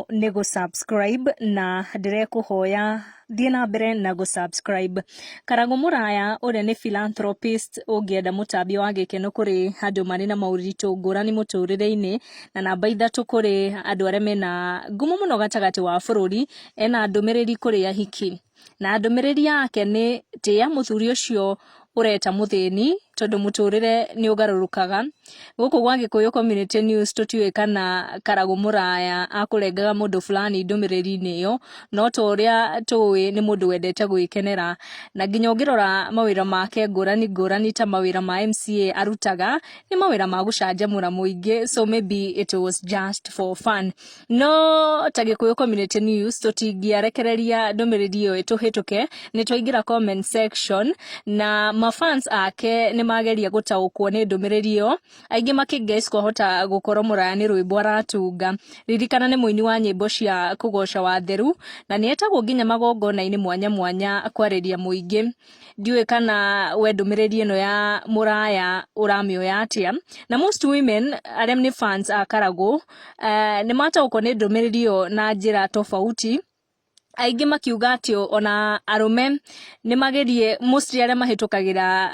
Nego subscribe na ndirekuhoya thie na mbere na go subscribe. Karagu Muraya uria ni philanthropist ungienda mutambi wa gikeno kuri andu mari na mauritu ngurani muturire-ini na namba 3 kuri andu aria mena ngumo muno gatagati wa bururi ena ndumiriri kuri Ahiki na ndumiriri yake ni tia muthuri ucio ureta muthini tondu muturire ni ugarurukaga guku gwa Gikuyu community news tutiwe kana Karagu Muraya akurengaga mundu fulani ndumiriri-ini iyo no toria tuwi ni mundu wendete gwikenera na nginya ungirora mawira make ngurani ta mawira ma MCA arutaga ni mawira ma gucanjamura muingi, so maybe it was just for fun. No ta Gikuyu community news tutingiarekereria ndumiriri iyo ituhituke ni twaingira comment section na mafans ake ni mageria gutaukwo ni ndumiriri iyo aingi makiguess kuhota gukorwo Muraya ni rwimbo aratunga. Ririkana ni muini wa nyimbo cia kugoca wa theru na ni etagwo nginya magongona-ini mwanya kwariria muingi. Ndiwe kana we ndumiriri ino ya Muraya uramioya atia, na most women aria ni fans a Karagu ni mataukwo ni ndumiriri iyo na njira tofauti. Aingi makiuga atio ona arume ni magerie mostly aria mahitukagira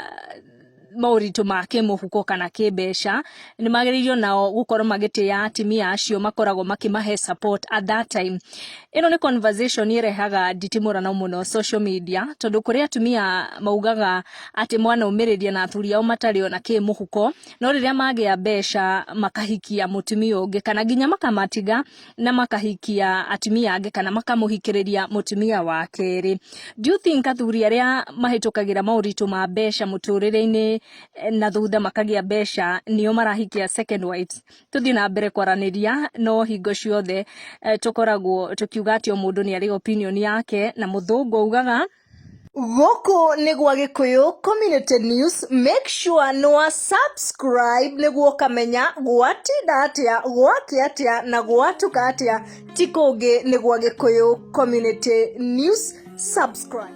mauritu make muhuko kana kibesha ni mageririo nao gukorwo magitia atumia acio makoragwo makimahe support at that time. Ino ni conversation irehaga nditimurano muno social media tondu kuri atumia maugaga ati mwana umiriria na athuri ao matari ona ki muhuko no riria magia besha makahikia mutumia ungi kana ginya makamatiga na makahikia atumia angi kana makamuhikiriria mutumia wa keri. Do you think athuri aria mahitukagira mauritu ma besha muturire-ini na thutha makagia besha nio marahikia second wives? Tuthi na mbere kwaraniria no hingo ciothe tukoragwo tukiuga atio mundu ni ari opinion yake na muthungu ugaga Goko ni gwa Gikuyu community news. Make sure no subscribe niguo kamenya gwatinda atia gwake atia na gwatuka atia tikungi ni gwa Gikuyu community news. Subscribe.